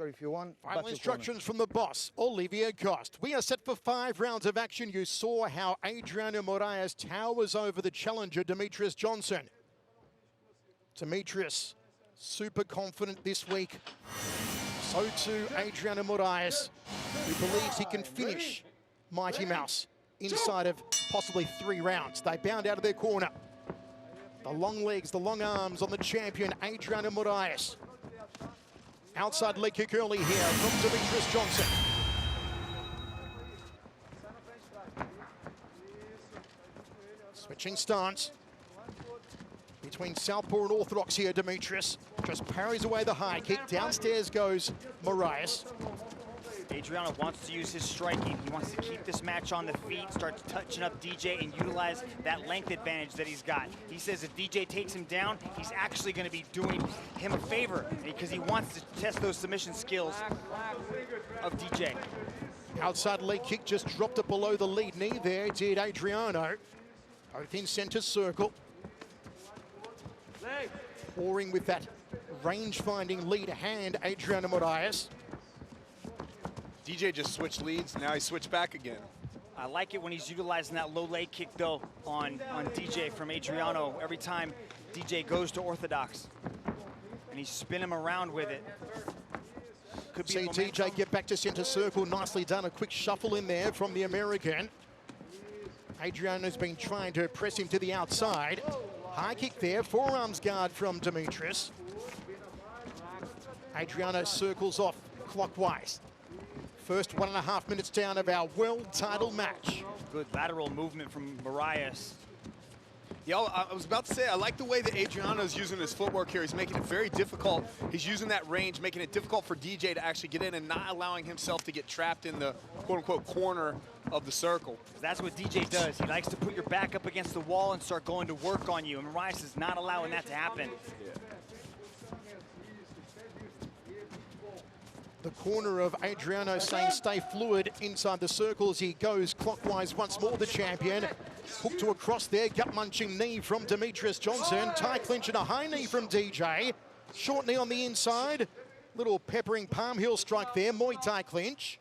Oscar, if you want. Final instructions from the boss, Olivia Cost. We are set for 5 rounds of action. You saw how Adriano Moraes towers over the challenger, Demetrious Johnson. Demetrious, super confident this week. So too Adriano Moraes, who believes he can finish Mighty Mouse inside of possibly 3 rounds. They bound out of their corner. The long legs, the long arms on the champion, Adriano Moraes. Outside leg kick early here from Demetrious Johnson. Switching stance. Between southpaw and orthodox here, Demetrious just parries away the high kick. Downstairs goes Moraes. Adriano wants to use his striking. He wants to keep this match on the feet, start touching up DJ and utilize that length advantage that he's got. He says if DJ takes him down, he's actually going to be doing him a favor because he wants to test those submission skills of DJ. Outside leg kick just dropped it below the lead knee there, did Adriano. Both in center circle. Pouring with that range-finding lead hand, Adriano Moraes. DJ just switched leads, now he switched back again. I like it when he's utilizing that low leg kick though on DJ from Adriano every time DJ goes to orthodox. And he's spinning him around with it. Could be see DJ get back to center circle, nicely done. A quick shuffle in there from the American. Adriano's been trying to press him to the outside. High kick there, forearms guard from Demetrious. Adriano circles off clockwise. First 1.5 minutes down of our world title match. Good lateral movement from Moraes. Yeah, I was about to say, I like the way that Adriano's using his footwork here. He's making it very difficult. He's using that range, making it difficult for DJ to actually get in and not allowing himself to get trapped in the quote-unquote corner of the circle. That's what DJ does. He likes to put your back up against the wall and start going to work on you. And Moraes is not allowing that to happen. Yeah. The corner of Adriano saying stay fluid inside the circles. He goes clockwise once more, the champion. Hook to a cross there, gut-munching knee from Demetrious Johnson. Tie clinch and a high knee from DJ. Short knee on the inside. Little peppering palm heel strike there, Muay Thai clinch.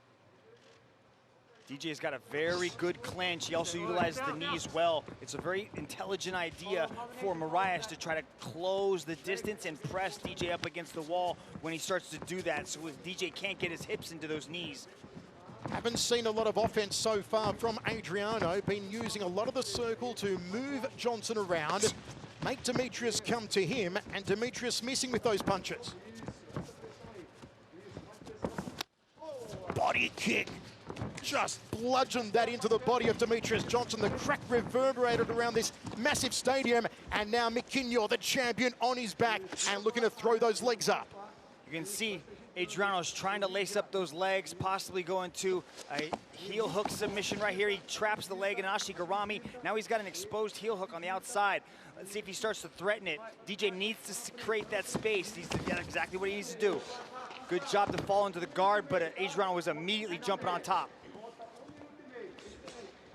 DJ's got a very good clinch. He also utilizes the knees well. It's a very intelligent idea for Moraes to try to close the distance and press DJ up against the wall when he starts to do that, so DJ can't get his hips into those knees. Haven't seen a lot of offense so far from Adriano. Been using a lot of the circle to move Johnson around, make Demetrious come to him, and Demetrious missing with those punches. Body kick. Just bludgeoned that into the body of Demetrious Johnson. The crack reverberated around this massive stadium. And now McKinnor, the champion, on his back and looking to throw those legs up. You can see Adriano's trying to lace up those legs, possibly going to a heel hook submission right here. He traps the leg in Ashigarami. Now he's got an exposed heel hook on the outside. Let's see if he starts to threaten it. DJ needs to create that space. He's got exactly what he needs to do. Good job to fall into the guard, but Adriano was immediately jumping on top.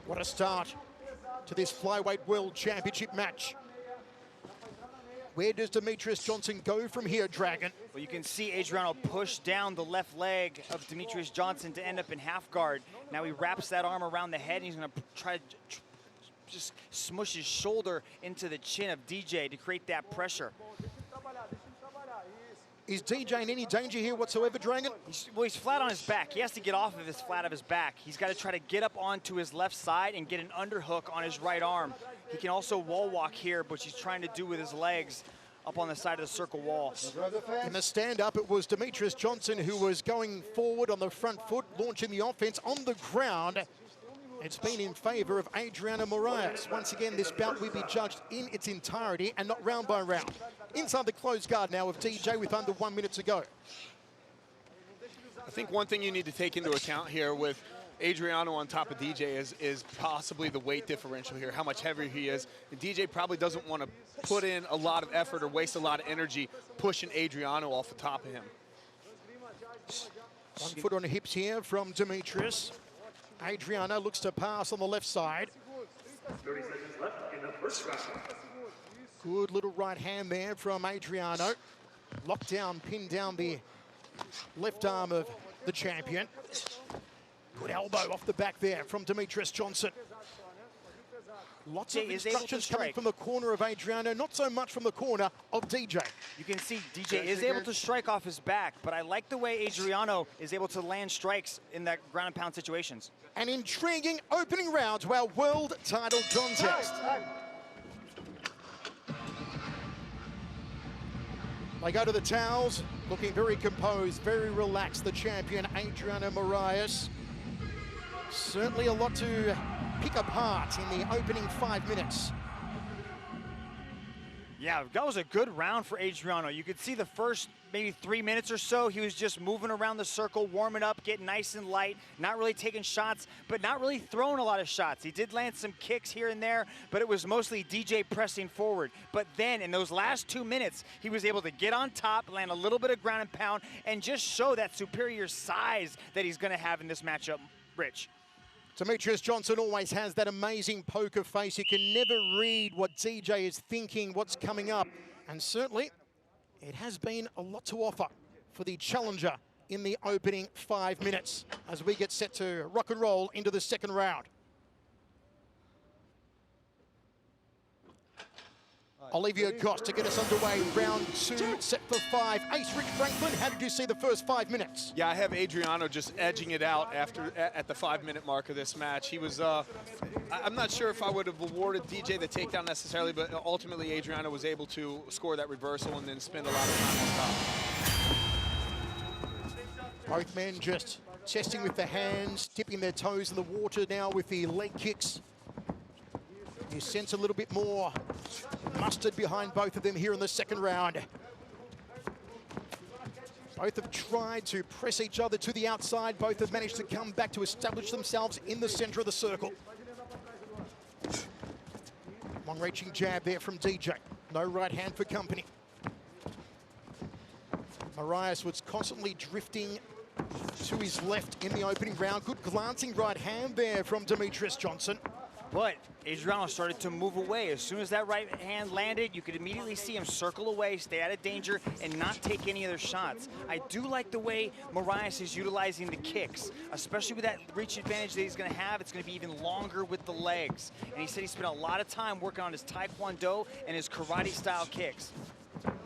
What a start to this Flyweight World Championship match. Where does Demetrious Johnson go from here, Dragon? Well, you can see Adriano push down the left leg of Demetrious Johnson to end up in half guard. Now he wraps that arm around the head, and he's going to try to just smush his shoulder into the chin of DJ to create that pressure. Is DJ in any danger here whatsoever, Dragon? He's flat on his back. He has to get off of his flat of his back. He's got to try to get up onto his left side and get an underhook on his right arm. He can also wall walk here, but he's trying to do with his legs up on the side of the circle wall. In the stand-up, it was Demetrious Johnson who was going forward on the front foot, launching the offense on the ground. It's been in favor of Adriano Moraes. Once again, this bout will be judged in its entirety and not round by round. Inside the closed guard now of DJ with under 1 minute to go. I think one thing you need to take into account here with Adriano on top of DJ is possibly the weight differential here, how much heavier he is. And DJ probably doesn't want to put in a lot of effort or waste a lot of energy pushing Adriano off the top of him. 1 foot on the hips here from Demetrious. Adriano looks to pass on the left side. 30 seconds left in the first round. Good little right hand there from Adriano. Locked down, pinned down the left arm of the champion. Good elbow off the back there from Demetrious Johnson. Lots of instructions coming from the corner of Adriano, not so much from the corner of DJ. You can see DJ is able to strike off his back, but I like the way Adriano is able to land strikes in that ground and pound situations. An intriguing opening round to our world title contest. They go to the towels, looking very composed, very relaxed, the champion, Adriano Moraes. Certainly a lot to pick apart in the opening 5 minutes. Yeah, that was a good round for Adriano. You could see the first maybe 3 minutes or so, he was just moving around the circle, warming up, getting nice and light, not really taking shots, but not really throwing a lot of shots. He did land some kicks here and there, but it was mostly DJ pressing forward. But then in those last 2 minutes, he was able to get on top, land a little bit of ground and pound, and just show that superior size that he's gonna have in this matchup, Rich. Demetrious Johnson always has that amazing poker face. You can never read what DJ is thinking, what's coming up. And certainly, it has been a lot to offer for the challenger in the opening 5 minutes as we get set to rock and roll into the second round. Olivia Goss to get us underway. Round 2, set for 5. Ace Rich Franklin, how did you see the first 5 minutes? Yeah, I have Adriano just edging it out at the 5-minute mark of this match. He was, I'm not sure if I would have awarded DJ the takedown necessarily, but ultimately Adriano was able to score that reversal and then spend a lot of time on top. Both men just testing with the hands, dipping their toes in the water now with the leg kicks. You sense a little bit more mustard behind both of them here in the second round. Both have tried to press each other to the outside. Both have managed to come back to establish themselves in the center of the circle. Long-reaching jab there from DJ. No right hand for company. Moraes was constantly drifting to his left in the opening round. Good glancing right hand there from Demetrious Johnson. But Adriano started to move away. As soon as that right hand landed, you could immediately see him circle away, stay out of danger, and not take any other shots. I do like the way Moraes is utilizing the kicks, especially with that reach advantage that he's gonna have. It's gonna be even longer with the legs. And he said he spent a lot of time working on his Taekwondo and his karate-style kicks.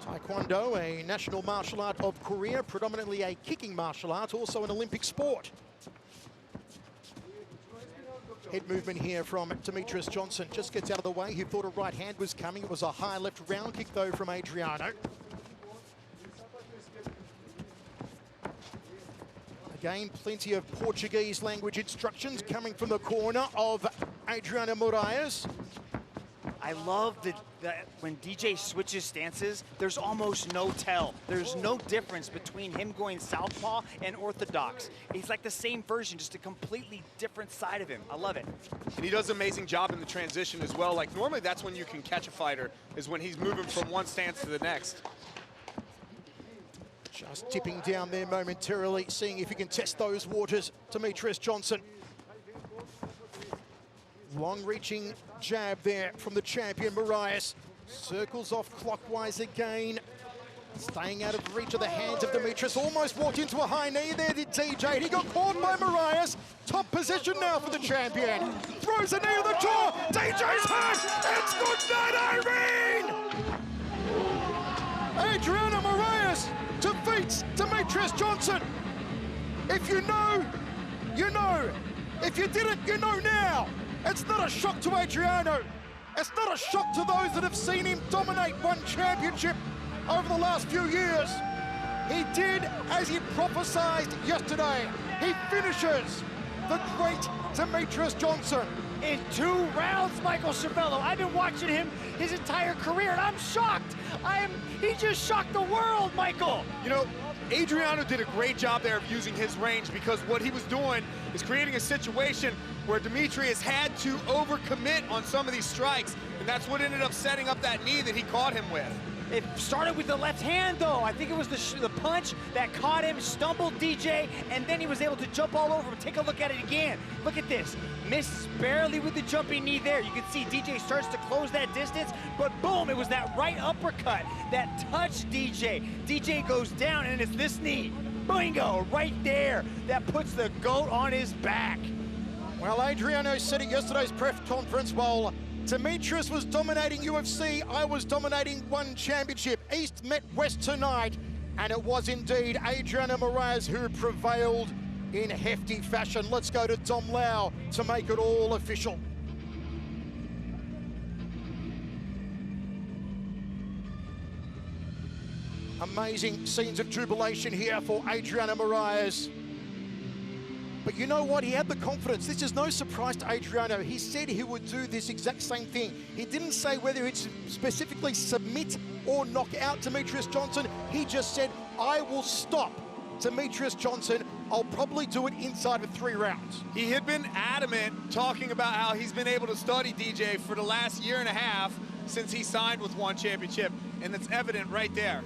Taekwondo, a national martial art of Korea, predominantly a kicking martial art, also an Olympic sport. Head movement here from Demetrious Johnson. Just gets out of the way. He thought a right hand was coming. It was a high left round kick, though, from Adriano. Again, plenty of Portuguese language instructions coming from the corner of Adriano Moraes. I love that when DJ switches stances, there's almost no tell. There's no difference between him going southpaw and orthodox. He's like the same version, just a completely different side of him. I love it. And he does an amazing job in the transition as well. Like normally that's when you can catch a fighter, is when he's moving from one stance to the next. Just tipping down there momentarily, seeing if he can test those waters. Demetrious Johnson. Long-reaching jab there from the champion, Moraes. Circles off clockwise again. Staying out of reach of the hands of Demetrious. Almost walked into a high knee there, did DJ. He got caught by Moraes. Top position now for the champion. Throws a knee to the jaw. DJ's hurt. It's good night, Irene! Adriano Moraes defeats Demetrious Johnson. If you know, you know. If you didn't, you know now. It's not a shock to Adriano. It's not a shock to those that have seen him dominate one championship over the last few years. He did as he prophesied yesterday. He finishes the great Demetrious Johnson. In 2 rounds, Michael Cervello. I've been watching him his entire career, and I'm shocked. He just shocked the world, Michael. You know, Adriano did a great job there of using his range, because what he was doing is creating a situation where Demetrious had to overcommit on some of these strikes, and that's what ended up setting up that knee that he caught him with. It started with the left hand, though. I think it was the punch that caught him, stumbled DJ, and then he was able to jump all over him. Take a look at it again. Look at this. Missed barely with the jumping knee there. You can see DJ starts to close that distance, but boom, it was that right uppercut that touched DJ. DJ goes down, and it's this knee. Bingo, right there. That puts the GOAT on his back. Well, Adriano said at yesterday's press conference, while Demetrious was dominating UFC, I was dominating one championship. East met West tonight, and it was indeed Adriano Moraes who prevailed in hefty fashion. Let's go to Dom Lau to make it all official. Amazing scenes of jubilation here for Adriano Moraes. But you know what? He had the confidence. This is no surprise to Adriano. He said he would do this exact same thing. He didn't say whether he'd specifically submit or knock out Demetrious Johnson. He just said, I will stop Demetrious Johnson. I'll probably do it inside of 3 rounds. He had been adamant talking about how he's been able to study DJ for the last 1.5 years since he signed with One Championship, and it's evident right there.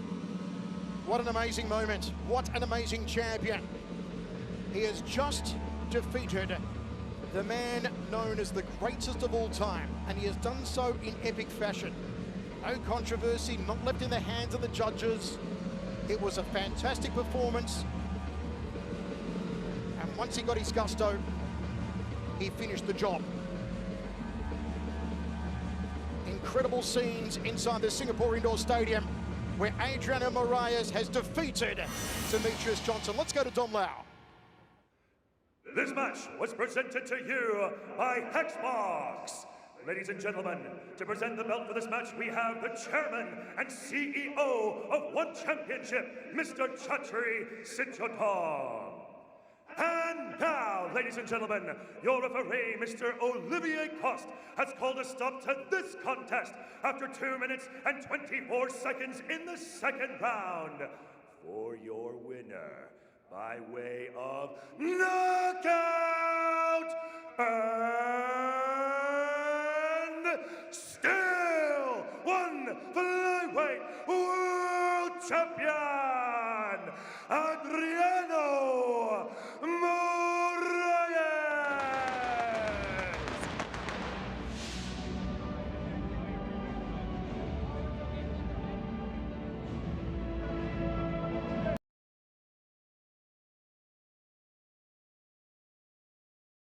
What an amazing moment. What an amazing champion. He has just defeated the man known as the greatest of all time, and he has done so in epic fashion. No controversy, not left in the hands of the judges. It was a fantastic performance. And once he got his gusto, he finished the job. Incredible scenes inside the Singapore Indoor Stadium, where Adriano Moraes has defeated Demetrious Johnson. Let's go to Dom Lau. This match was presented to you by Hexbox. Ladies and gentlemen, to present the belt for this match, we have the chairman and CEO of One Championship, Mr. Chatri Sitchotong. And now, ladies and gentlemen, your referee, Mr. Olivier Coste, has called a stop to this contest after 2 minutes and 24 seconds in the 2nd round. For your winner, by way of knockout